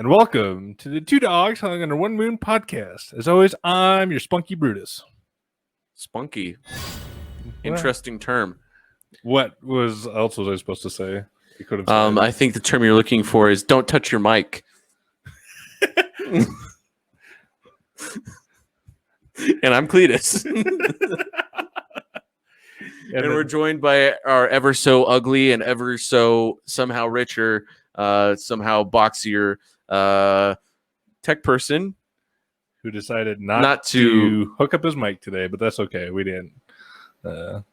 welcome to the Two Dogs Hung Under One Moon podcast. As always, I'm your Spunky Brutus. Spunky. Interesting term. What else was I supposed to say? You could have said. I think the term you're looking for is don't touch your mic. And I'm Cletus. And we're joined by our ever so ugly and ever so somehow richer, somehow boxier tech person who decided not to hook up his mic today, but that's okay. We didn't. You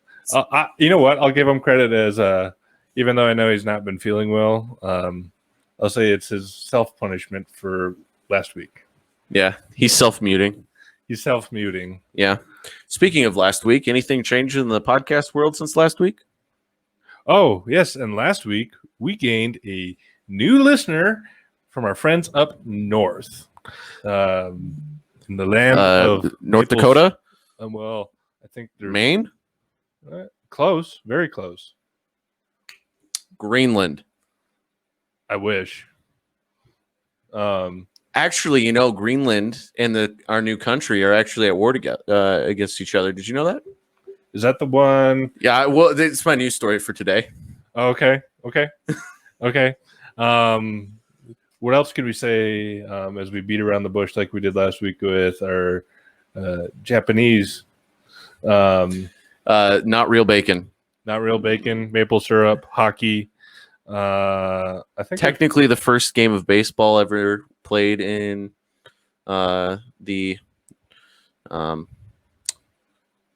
know what? I'll give him credit as even though I know he's not been feeling well, I'll say it's his self-punishment for last week. Yeah, he's self-muting. He's self-muting. Yeah. Speaking of last week, anything changed in the podcast world since last week? Oh, yes. And last week, we gained a new listener from our friends up north. In the land of North Dakota? Well, I think there's... Maine? Close. Very close. Greenland. I wish. Actually, Greenland and our new country are actually at war against each other. Did you know that? Is that the one? Yeah, well, it's my news story for today. Okay. Okay. What else could we say as we beat around the bush like we did last week with our Japanese? Not real bacon. Not real bacon, maple syrup, hockey. I think technically the first game of baseball ever played in the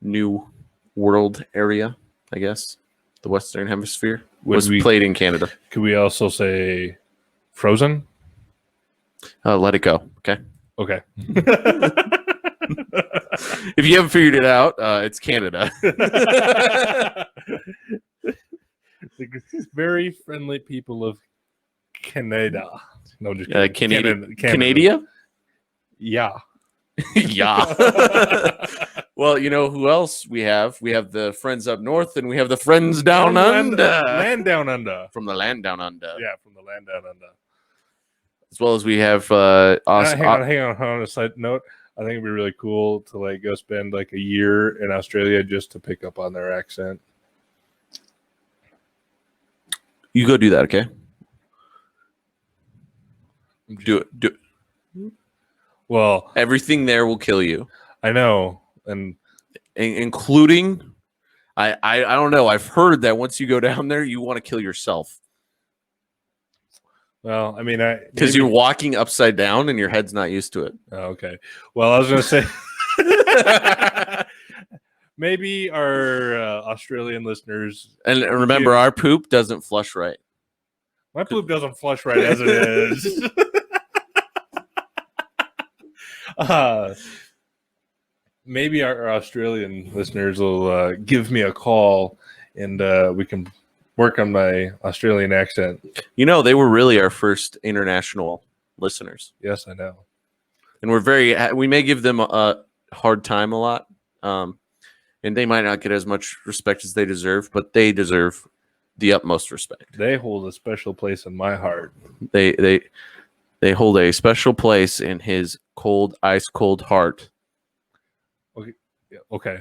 New World area, I guess, the Western Hemisphere, was played in Canada. Could we also say Frozen? Let it go. Okay. If you haven't figured it out, it's Canada. The very friendly people of Canada. No, just kidding. Canada? Yeah. Yeah. Well, you know who else we have? We have the friends up north, and we have the friends down under. Land down under. From the land down under. Yeah, from the land down under. As well as we have hang on a side note. I think it'd be really cool to go spend a year in Australia just to pick up on their accent. You go do that, okay? Do it. Well, everything there will kill you. I know, and including, I don't know. I've heard that once you go down there, you want to kill yourself. Well, I mean, because you're walking upside down and your head's not used to it. Oh, okay. Well, I was going to say maybe our Australian listeners. And remember, our poop doesn't flush right. My poop doesn't flush right as it is. Maybe our Australian listeners will give me a call and we can work on my Australian accent. They were really our first international listeners. Yes, I know. And we may give them a hard time a lot. And they might not get as much respect as they deserve, but they deserve the utmost respect. They hold a special place in my heart. They hold a special place in his cold, ice cold heart. Okay. Yeah, okay.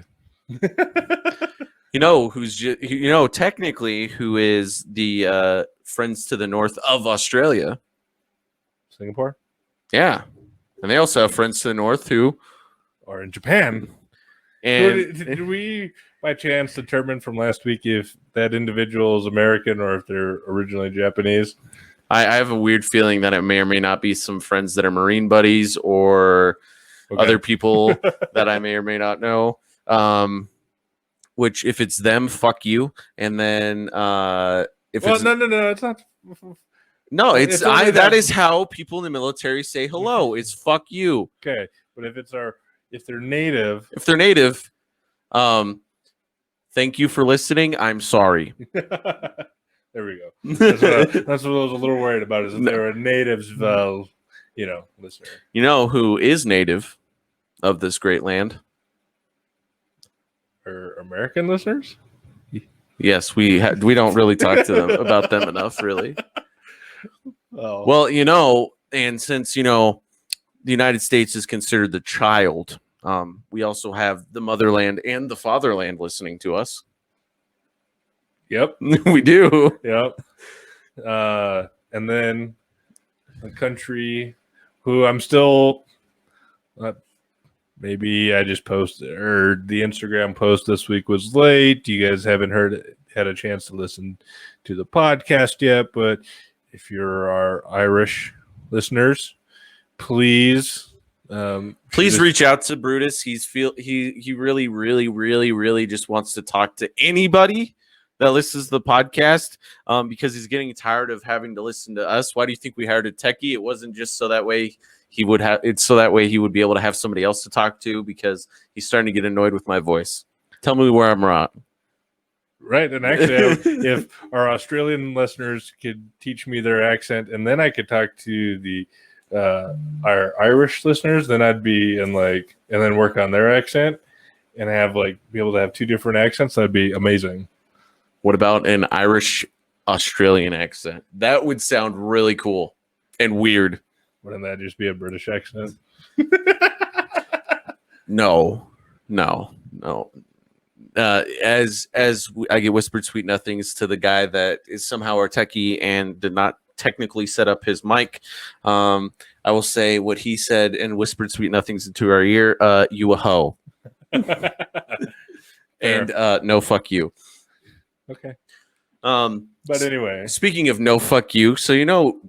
Technically, who is the friends to the north of Australia? Singapore? Yeah. And they also have friends to the north who are in Japan. And did we, by chance, determine from last week if that individual is American or if they're originally Japanese? I have a weird feeling that it may or may not be some friends that are Marine buddies or other people that I may or may not know. Which, if it's them, fuck you. And then no, it's not. No, that is how people in the military say hello. It's fuck you. Okay, but if they're native, thank you for listening. I'm sorry. There we go. That's what I was a little worried about. Is if they were natives, listener. You know who is native of this great land? Or American listeners? Yes, we don't really talk to them about them enough, really. Oh. Well, And since, the United States is considered the child, we also have the motherland and the fatherland listening to us. Yep. We do. Yep. And then a country who I'm still maybe I just posted, or the Instagram post this week was late. You guys haven't had a chance to listen to the podcast yet, but if you're our Irish listeners, please reach out to Brutus. He really, really, really, really just wants to talk to anybody that listens to the podcast, because he's getting tired of having to listen to us. Why do you think we hired a techie? It wasn't just so that way he would be able to have somebody else to talk to, because he's starting to get annoyed with my voice. Tell me where I'm wrong. Right, and actually, if our Australian listeners could teach me their accent, and then I could talk to our Irish listeners, then I'd be and then work on their accent and have be able to have two different accents. That'd be amazing. What about an Irish Australian accent? That would sound really cool and weird. Wouldn't that just be a British accent? No. As I get whispered sweet nothings to the guy that is somehow our techie and did not technically set up his mic, I will say what he said and whispered sweet nothings into our ear. You a hoe. And no, fuck you. Okay. But anyway, speaking of no fuck you, so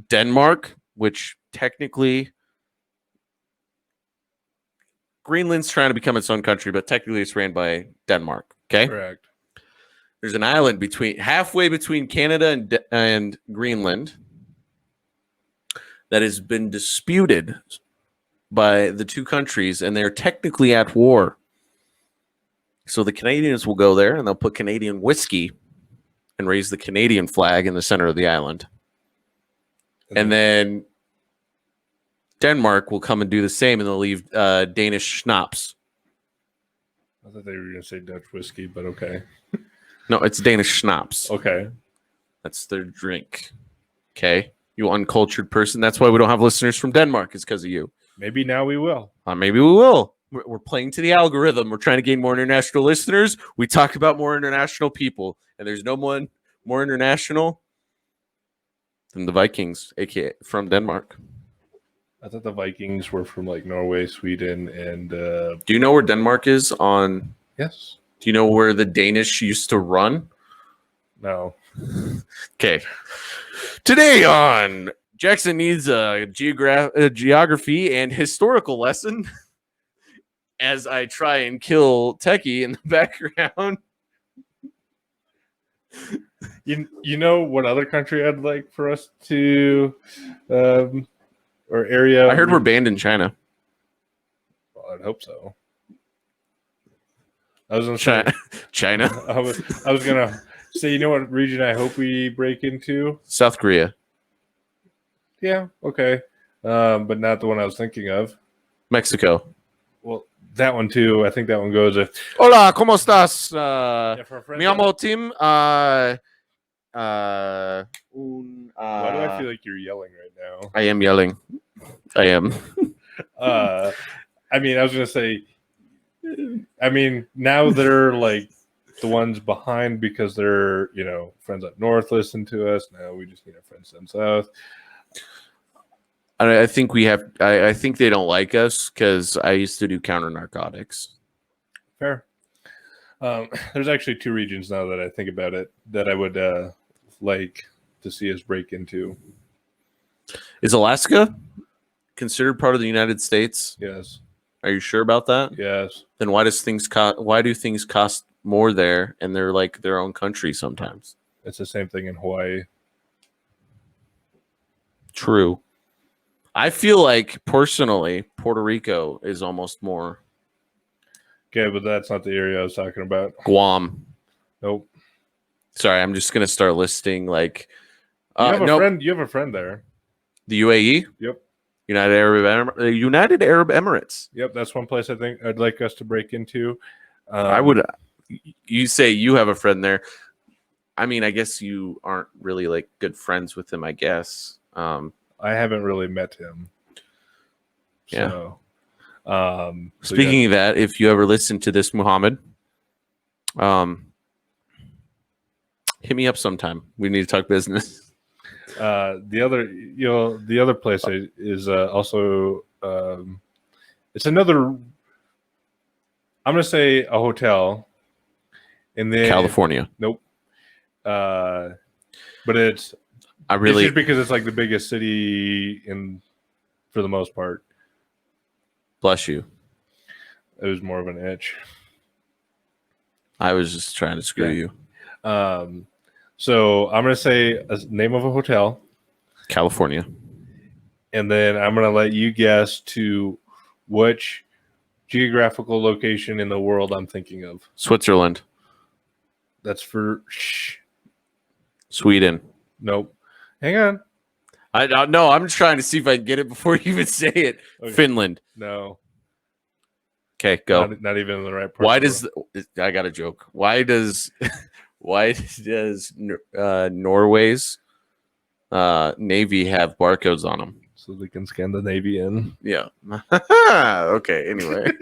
Denmark, which technically Greenland's trying to become its own country, but technically it's ran by Denmark. Okay, correct. There's an island halfway between Canada and Greenland that has been disputed by the two countries, and they're technically at war. So the Canadians will go there and they'll put Canadian whiskey and raise the Canadian flag in the center of the island. And then Denmark will come and do the same, and they'll leave Danish schnapps. I thought they were going to say Dutch whiskey, but okay. No, it's Danish schnapps. Okay. That's their drink. Okay? You uncultured person. That's why we don't have listeners from Denmark. It's because of you. Maybe now we will. Maybe we will. We're playing to the algorithm. We're trying to gain more international listeners. We talk about more international people, and there's no one more international than the Vikings, aka from Denmark. I thought the Vikings were from Norway, Sweden, and do you know where Denmark is on? Yes. Do you know where the Danish used to run? No. Okay. Today on Jackson Needs a Geography and Historical Lesson, as I try and kill Techie in the background. You know what other country I'd like for us to or area? I heard we're banned in China. Well, I'd hope so. I was gonna say China. I was gonna say, you know what region I hope we break into? South Korea. Yeah, okay. But not the one I was thinking of. Mexico. Well, that one too. I think that one goes if. Hola, ¿cómo estás? Me llamo Tim. Why do I feel like you're yelling right now? I am yelling. I am. I mean, I was gonna say. I mean, now they're the ones behind because they're friends up north listen to us. Now we just need our friends down south. I think we have. I think they don't like us because I used to do counter narcotics. Fair. There's actually two regions now that I think about it that I would like to see us break into. Is Alaska considered part of the United States? Yes. Are you sure about that? Yes. Then why do things cost more there, and they're their own country sometimes? It's the same thing in Hawaii. True. I feel like personally, Puerto Rico is almost more. Okay, but that's not the area I was talking about. Guam. Nope. Sorry, I'm just gonna start listing you have a friend. You have a friend there. The UAE. Yep. United Arab Emirates. Yep, that's one place I think I'd like us to break into. I would. You say you have a friend there. I mean, I guess you aren't really good friends with him. I guess. I haven't really met him. Yeah. So, Speaking of that, if you ever listen to this, Muhammad, hit me up sometime. We need to talk business. the other place is also it's another. I'm gonna say a hotel, and then California. Nope. But it's just because it's like the biggest city for the most part. Bless you. It was more of an itch. I was just trying to screw you. So I'm gonna say a name of a hotel, California, and then I'm gonna let you guess to which geographical location in the world I'm thinking of. Switzerland. That's for Sweden. Nope. Hang on. I no. I'm just trying to see if I can get it before you even say it. Okay. Finland. No. Okay, go. Not even in the right part. Why does I got a joke? Why does Norway's Navy have barcodes on them? So they can scan the Navy in. Yeah. Okay. Anyway.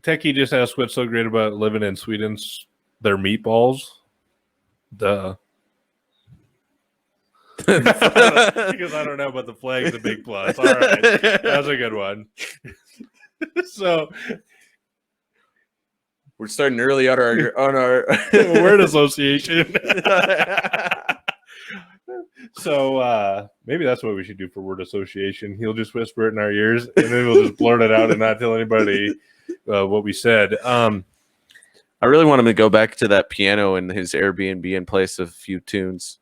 Techie just asked what's so great about living in Sweden's their meatballs. Duh. Because I don't know, but the flag's a big plus. All right, that's a good one. So we're starting early on our word association. So maybe that's what we should do for word association. He'll just whisper it in our ears, and then we'll just blurt it out and not tell anybody what we said. I really want him to go back to that piano in his Airbnb and play a few tunes.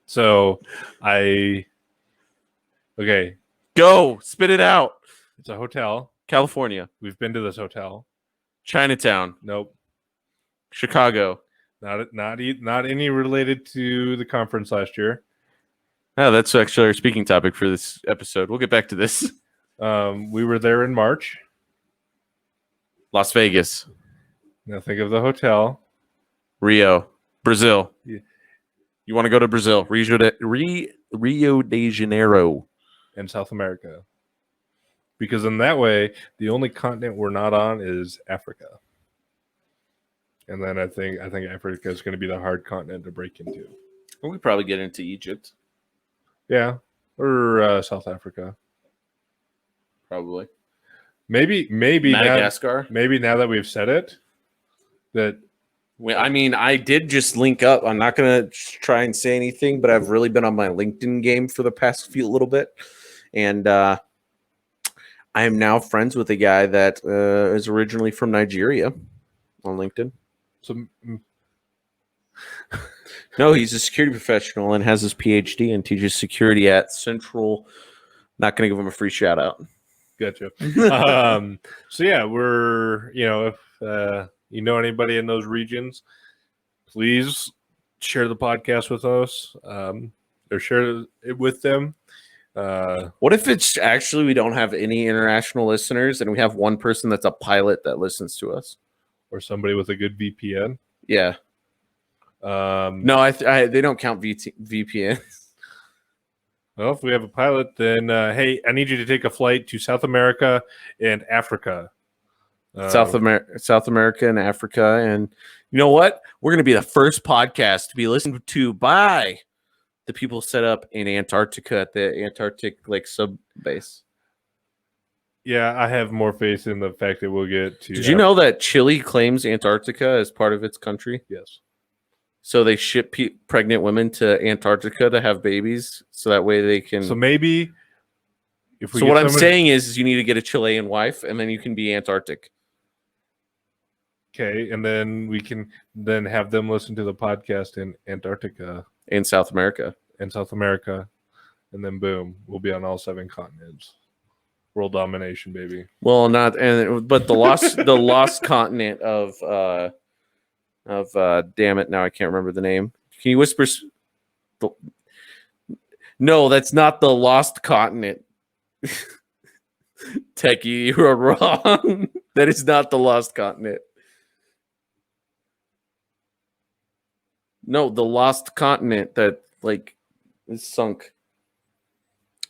So okay. Go spit it out. It's a hotel. California. We've been to this hotel. Chinatown. Nope. Chicago. Not any related to the conference last year. Oh, that's actually our speaking topic for this episode. We'll get back to this. We were there in March. Las Vegas. Now think of the hotel. Rio. Brazil. Yeah. You want to go to Brazil? Rio de Janeiro. And South America. Because in that way, the only continent we're not on is Africa. And then I think Africa is going to be the hard continent to break into. Well, we probably get into Egypt. Yeah. Or South Africa. Probably. Maybe Madagascar. Maybe now that we've said it, that I mean, I did just link up. I'm not going to try and say anything, but I've really been on my LinkedIn game for the past little bit. And I am now friends with a guy that is originally from Nigeria on LinkedIn. So, no, he's a security professional and has his PhD and teaches security at Central. Not going to give him a free shout out. Gotcha. So yeah, we're, if you know anybody in those regions, please share the podcast with us, or share it with them. What if it's actually we don't have any international listeners and we have one person that's a pilot that listens to us, or somebody with a good VPN? Yeah. No, they don't count VPN. Well, if we have a pilot, then hey, I need you to take a flight to South America and Africa. South America and Africa, and you know what? We're going to be the first podcast to be listened to by the people set up in Antarctica at the Antarctic sub base. Yeah, I have more faith in the fact that we'll get to. Did you know that Chile claims Antarctica as part of its country? Yes. So they ship pregnant women to Antarctica to have babies, so that way they can. So maybe. What I'm saying is you need to get a Chilean wife, and then you can be Antarctic. Okay, and then we can then have them listen to the podcast in Antarctica. In South America. And then boom, we'll be on all 7 continents. World domination, baby. Well, but the lost continent of damn it, now I can't remember the name. Can you whisper? No, that's not the lost continent. Techie, you are wrong. That is not the lost continent. No, the lost continent that like is sunk.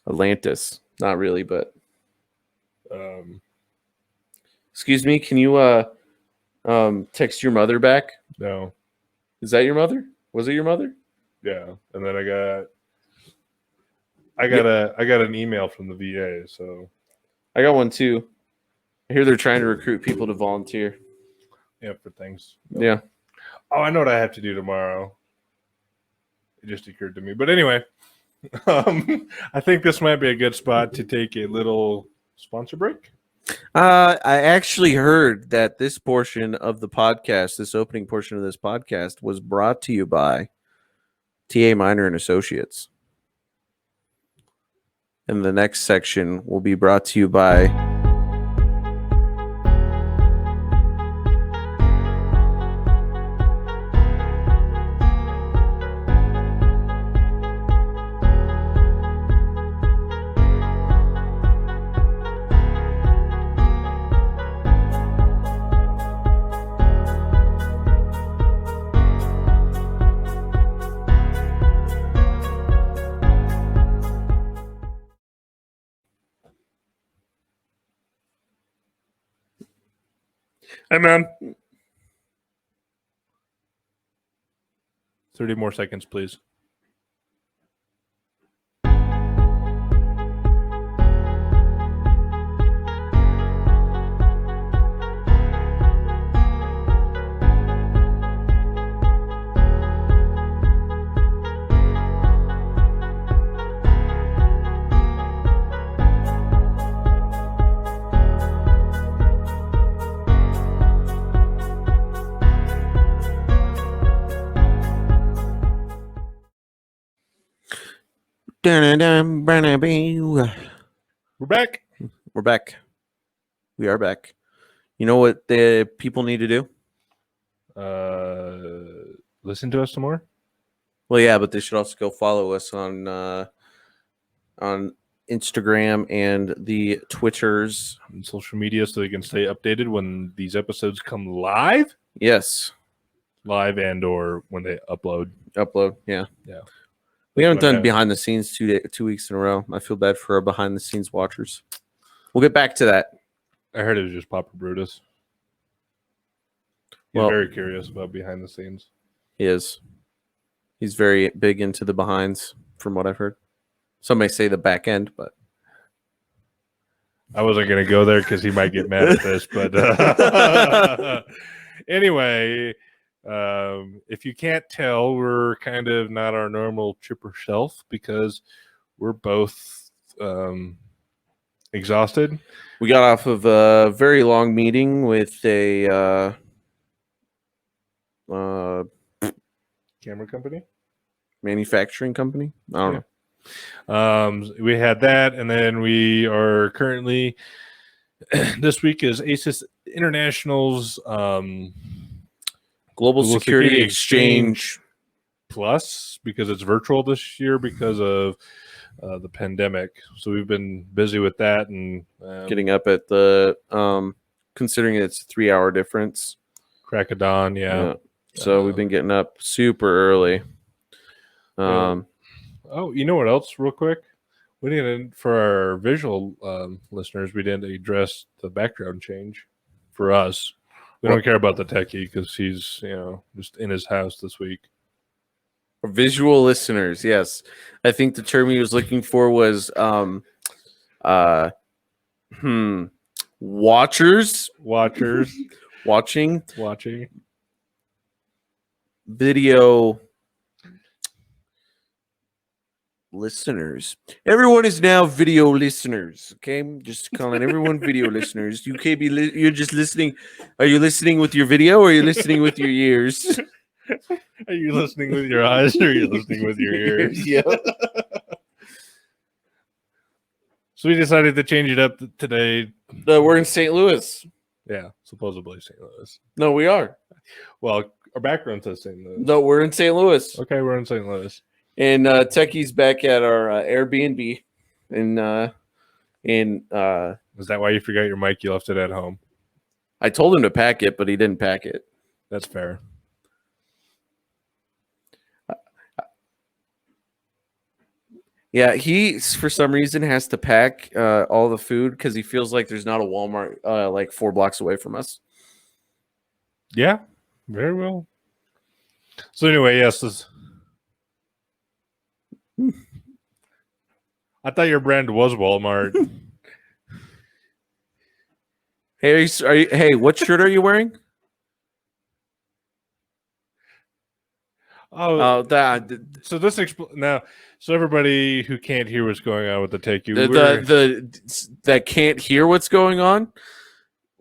Atlantis. Not really, but excuse me, can you text your mother back? No. Is that your mother? Was it your mother? Yeah. And then I got an email from the VA, so I got one too. I hear they're trying to recruit people to volunteer. yeah, for things. Yeah. Oh, I know what I have to do tomorrow. It just occurred to me. But anyway, I think this might be a good spot to take a little sponsor break. I actually heard that this portion of the podcast, this opening portion of this podcast, was brought to you by TA Minor and Associates. And the next section will be brought to you by Hey, man. 30 more seconds, please. We're We're back. back. We are back. You know what the people need to do? Listen to us some more. Well, yeah, but they should also go follow us on Instagram and the Twitters. On social media so they can stay updated when these episodes come live. Yes. Live and or when they upload. Upload. Yeah. Yeah. We haven't done Okay. behind the scenes 2 weeks in a row. I feel bad for our behind the scenes watchers. We'll get back to that. I heard it was just Papa Brutus. He's Well- very curious about behind the scenes. He is. He's very big into the behinds, from what I've heard. Some may say the back end, but I wasn't going to go there because he might get mad at this. But anyway, if you can't tell, we're kind of not our normal chipper self because we're both exhausted. we got off of a very long meeting with a Camera company. manufacturing company. I don't know. We had that, and then we are currently this week is ASUS International's Global Security Exchange. Plus because it's virtual this year because of the pandemic. So we've been busy with that and Getting up at the considering it's a 3-hour difference. crack of dawn. Yeah. So we've been getting up super early. Oh, you know what else? Real quick, we didn't for our visual listeners. We didn't address the background change for us. We don't care about the techie because he's just in his house this week. Visual listeners, yes. I think the term he was looking for was watchers watching video listeners. Everyone is now video listeners. Okay, I'm just calling everyone video listeners. You can't be. You're just listening. Are you listening with your video, or are you listening with your ears? Are you listening with your eyes or are you listening with your ears? Yeah. So we decided to change it up today. We're in St. Louis. Yeah, supposedly St. Louis. No, we are. Well, our background says St. Louis. No, we're in St. Louis. Okay, we're in St. Louis. And Techie's back at our Airbnb. Is that why you forgot your mic? You left it at home. I told him to pack it, but he didn't pack it. That's fair. Yeah, he for some reason has to pack all the food because he feels like there's not a Walmart like 4 blocks away from us. Yeah, very well. So anyway, yes, I thought your brand was Walmart. Hey, hey, what shirt are you wearing? Oh, That so this now, so everybody who can't hear what's going on with the take you, that can't hear what's going on.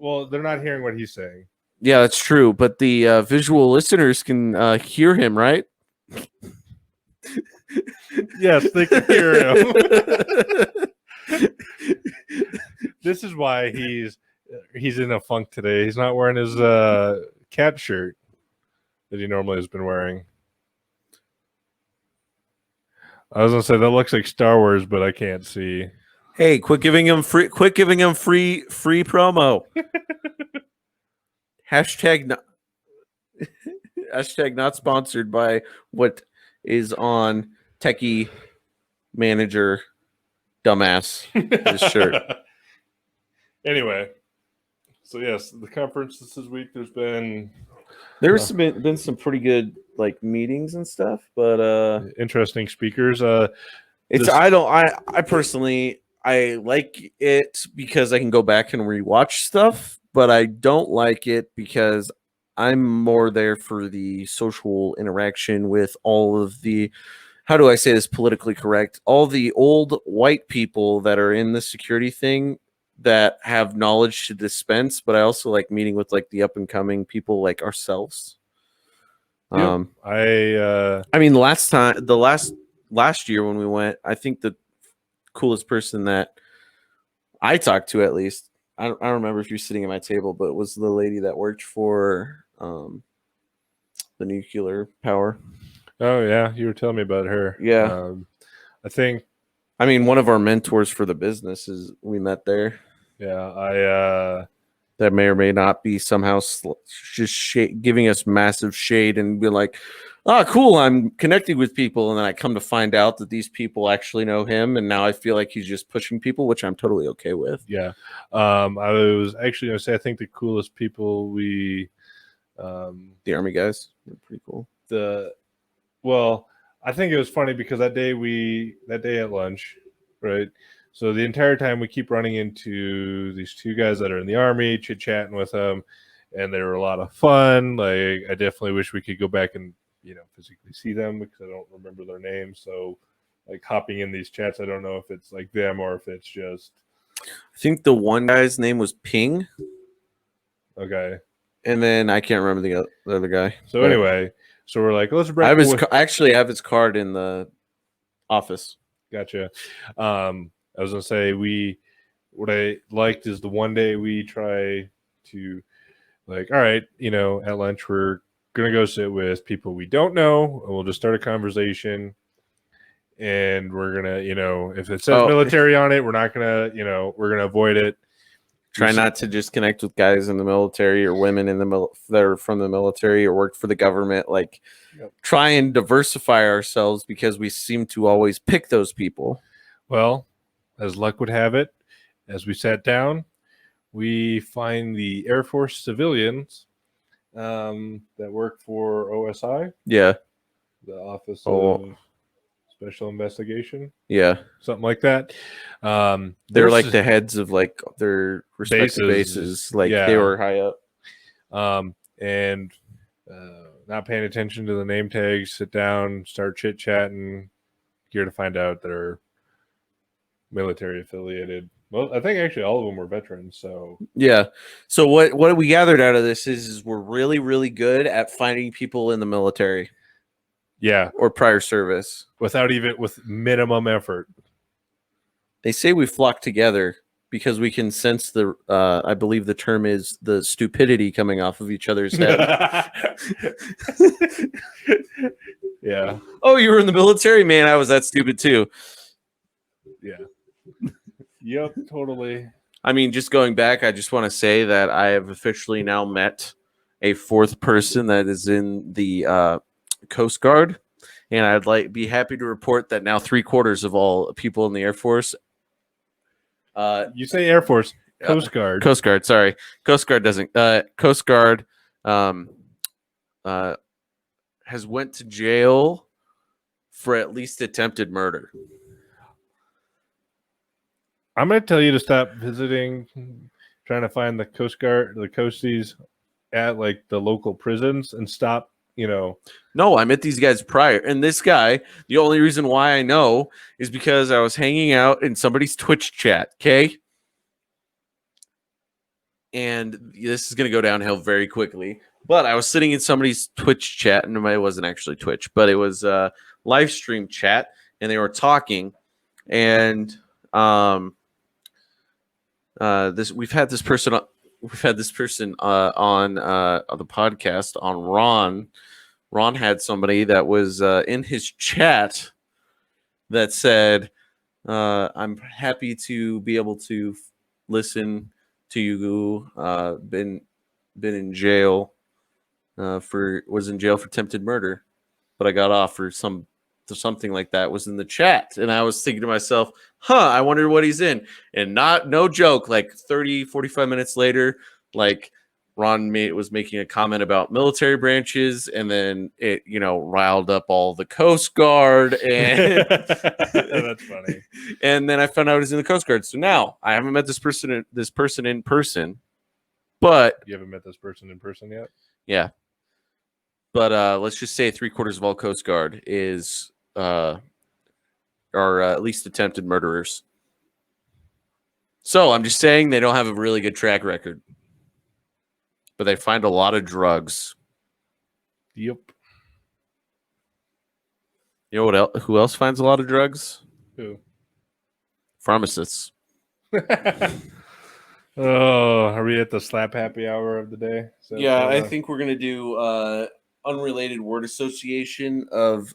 well, they're not hearing what he's saying. Yeah, that's true. But the visual listeners can hear him, right? Yes, they can hear him. This is why he's in a funk today. He's not wearing his cat shirt that he normally has been wearing. I was gonna say that looks like Star Wars, but I can't see. Hey, quit giving him free promo. Hashtag not sponsored by what is on Techie Manager Dumbass his shirt. Anyway, so yes, the conference this week. There's been been some pretty good like meetings and stuff, but interesting speakers. I personally I like it because I can go back and rewatch stuff, but I don't like it because I'm more there for the social interaction with all of the, how do I say this politically correct? All the old white people that are in the security thing that have knowledge to dispense, but I also like meeting with like the up and coming people like ourselves. Yep. I mean, last year when we went, I think the coolest person that I talked to, at least, I don't remember if you're sitting at my table, but it was the lady that worked for the nuclear power. Oh yeah, you were telling me about her. Yeah. I mean, one of our mentors for the business is we met there. Yeah, that may or may not be somehow just giving us massive shade and be like, oh, cool, I'm connecting with people. And then I come to find out that these people actually know him. And now I feel like he's just pushing people, which I'm totally okay with. Yeah. I was actually going to say, I think the coolest people the Army guys, they're pretty cool. Well, I think it was funny because that day at lunch, right? So the entire time we keep running into these two guys that are in the Army, chit-chatting with them, and they were a lot of fun. Like, I definitely wish we could go back and, physically see them because I don't remember their names. So, like, hopping in these chats, I don't know if it's like them or if it's just... I think the one guy's name was Ping. Okay. And then I can't remember the other guy. So anyway, so we're like, let's break. I actually have his card in the office. Gotcha. I was gonna say what I liked is the one day we try to, like, all right, at lunch we're gonna go sit with people we don't know, and we'll just start a conversation, and we're gonna, if it says military on it, we're not gonna, we're gonna avoid it. Try not to just connect with guys in the military or women in the that are from the military or work for the government. Like, try and diversify ourselves because we seem to always pick those people. Well, as luck would have it, as we sat down, we find the Air Force civilians that work for OSI. Yeah. The Office of Special Investigation. Yeah. Something like that. They're like the heads of like their respective bases. Like, they were high up. And not paying attention to the name tags, sit down, start chit-chatting, here to find out they're military affiliated. Well, I think actually all of them were veterans. So yeah. So what we gathered out of this is we're really, really good at finding people in the military. Yeah. Or prior service. With minimum effort. They say we flock together because we can sense the, I believe the term is the stupidity coming off of each other's head. Yeah. Oh, you were in the military? Man, I was that stupid too. Yeah. Yep, totally. I mean, just going back, I just want to say that I have officially now met a fourth person that is in the Coast Guard, And I'd be happy to report that now 3/4 of all people in the Air Force. You say Air Force, Coast Guard. Coast Guard, sorry. Coast Guard doesn't. Coast Guard has went to jail for at least attempted murder. I'm going to tell you to stop visiting, trying to find the Coast Guard, the Coasties at like the local prisons, and stop, No, I met these guys prior. And this guy, the only reason why I know is because I was hanging out in somebody's Twitch chat, okay? And this is going to go downhill very quickly. But I was sitting in somebody's Twitch chat, and it wasn't actually Twitch, but it was a live stream chat, and they were talking. And we've had this person on the podcast on Ron. Ron had somebody that was in his chat that said, "I'm happy to be able to listen to you. Been in jail was in jail for attempted murder, but I got off for something like that." Was in the chat, and I was thinking to myself, I wonder what he's in. And no joke, like 30-45 minutes later, like Ron was making a comment about military branches, and then it riled up all the Coast Guard, and that's funny. And then I found out he's in the Coast Guard. So now I haven't met this person in person, but you haven't met this person in person yet. Yeah. But let's just say 3/4 of all Coast Guard are at least attempted murderers. So I'm just saying they don't have a really good track record, but they find a lot of drugs. Yep. You know what else? Who else finds a lot of drugs? Who? Pharmacists. Oh, are we at the slap happy hour of the day? Yeah, I think we're gonna do unrelated word association of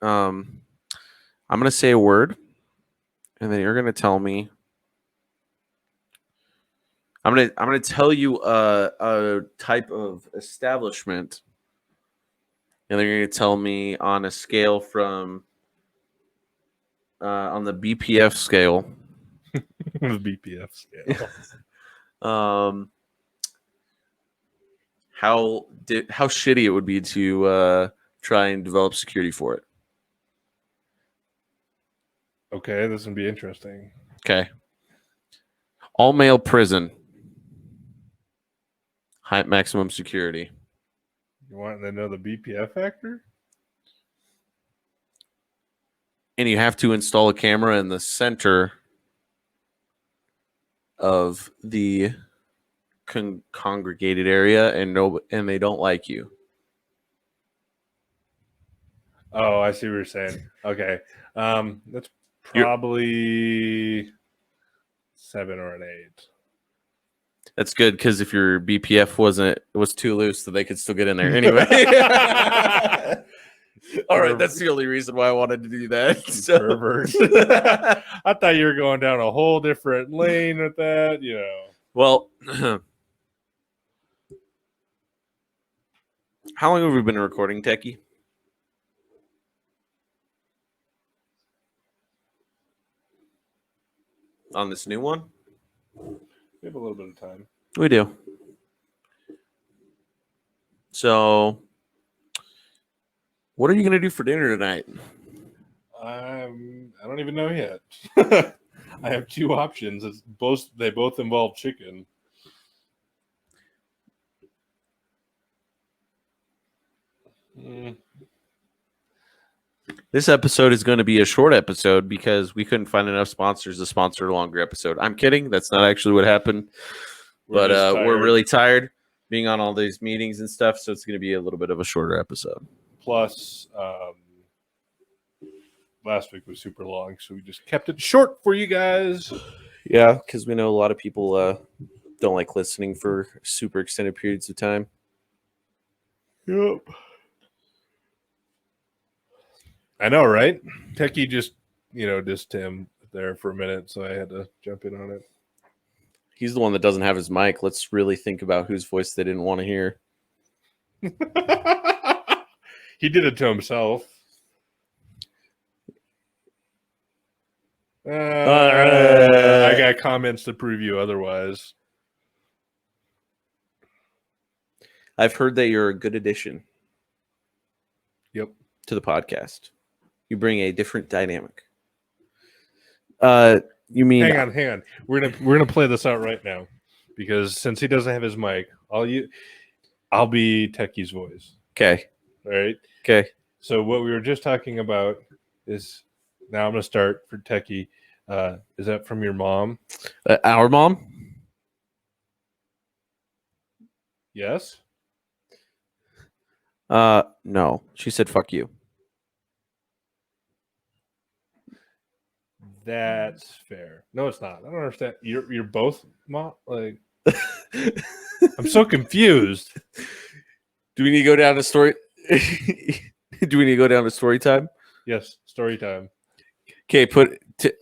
I'm gonna say a word, and then you're gonna tell me. I'm gonna tell you a type of establishment, and then you're gonna tell me on a scale from on the BPF scale. The BPF scale. How shitty it would be to try and develop security for it. Okay, this would be interesting. Okay. All male prison. High maximum security. You want to know the BPF factor? And you have to install a camera in the center of the congregated area, and they don't like you. Oh, I see what you're saying. Okay. That's probably 7 or an 8. That's good, because if your BPF was too loose, then they could still get in there anyway. All right, that's the only reason why I wanted to do that. So. Pervert. I thought you were going down a whole different lane with that, Well, how long have we been recording, Techie? On this new one? We have a little bit of time. We do. So, what are you going to do for dinner tonight? I don't even know yet. I have 2 options. They both involve chicken. This episode is going to be a short episode because we couldn't find enough sponsors to sponsor a longer episode. I'm kidding. That's not actually what happened. We're really tired being on all these meetings and stuff, so it's going to be a little bit of a shorter episode. Plus, last week was super long, so we just kept it short for you guys. Yeah, because we know a lot of people don't like listening for super extended periods of time. Yep. I know, right? Techie just, dissed him there for a minute, so I had to jump in on it. He's the one that doesn't have his mic. Let's really think about whose voice they didn't want to hear. He did it to himself. I got comments to prove you otherwise. I've heard that you're a good addition. Yep. To the podcast. You bring a different dynamic. You mean hang on. We're gonna play this out right now. Because since he doesn't have his mic, I'll be Techie's voice. Okay. All right. Okay. So what we were just talking about is now I'm gonna start for Techie. Is that from your mom? Our mom? Yes. No. She said fuck you. That's fair. No, it's not. I don't understand. You're both mom. Like, I'm so confused. Do we need to go down to story? Do we need to go down to story time? Yes, story time. Okay, this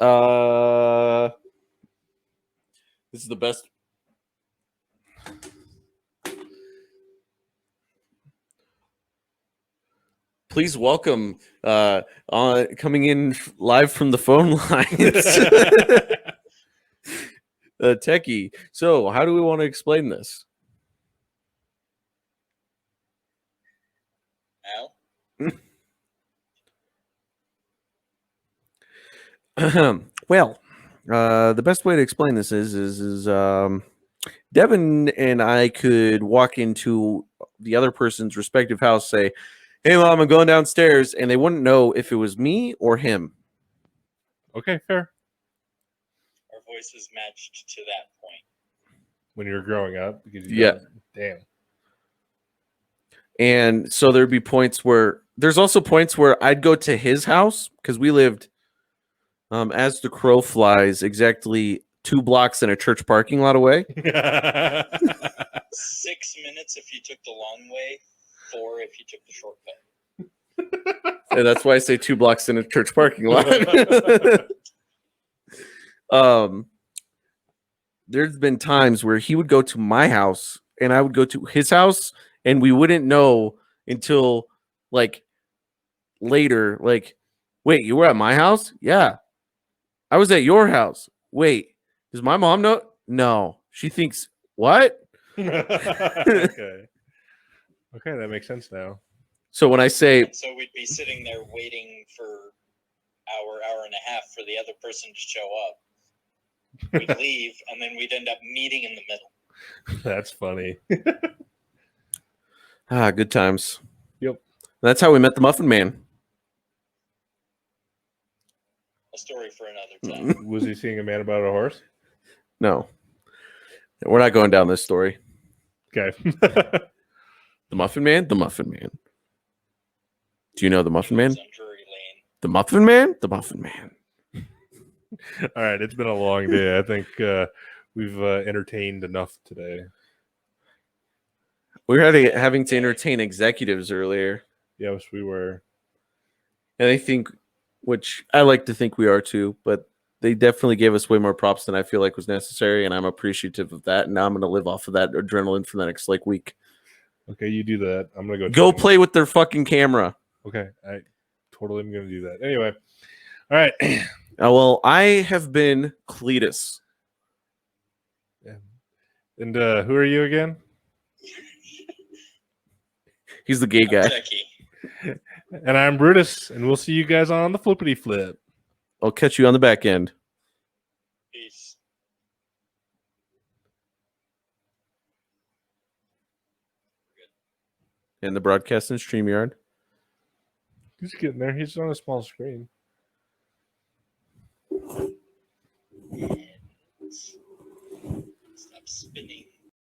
is the best. Please welcome coming in live from the phone lines. Techie. So, how do we want to explain this? Well, the best way to explain this is Devin and I could walk into the other person's respective house, say, "Hey, Mom, I'm going downstairs," and they wouldn't know if it was me or him. Okay, fair. Our voices matched to that point. When you were growing up, because damn. And so there'd be points where there's also points where I'd go to his house because we lived, as the crow flies, exactly 2 blocks in a church parking lot away. 6 minutes if you took the long way, 4 if you took the shortcut. And that's why I say 2 blocks in a church parking lot. There's been times where he would go to my house and I would go to his house, and we wouldn't know until like later. Like, wait, you were at my house? Yeah. I was at your house. Wait, does my mom know? No. She thinks, what? Okay. Okay, that makes sense now. So when I say, so we'd be sitting there waiting for hour and a half for the other person to show up. We'd leave, and then we'd end up meeting in the middle. That's funny. good times. Yep. That's how we met the Muffin Man. A story for another time. Was he seeing a man about a horse? No. We're not going down this story. Okay. The Muffin Man? The Muffin Man. Do you know the Muffin Man? The Muffin Man? The Muffin Man. All right, it's been a long day. I think we've entertained enough today. We were having to entertain executives earlier. Yes, we were. And I think, which I like to think we are too, but they definitely gave us way more props than I feel like was necessary, and I'm appreciative of that. And now I'm going to live off of that adrenaline for the next week. Okay, you do that. I'm going to go play with their fucking camera. Okay, I totally am going to do that. Anyway, all right. Well, I have been Cletus. Yeah. And who are you again? He's the gay guy. And I'm Brutus, and we'll see you guys on the flippity flip. I'll catch you on the back end. Peace. And the broadcast in StreamYard. He's getting there. He's on a small screen. Stop spinning.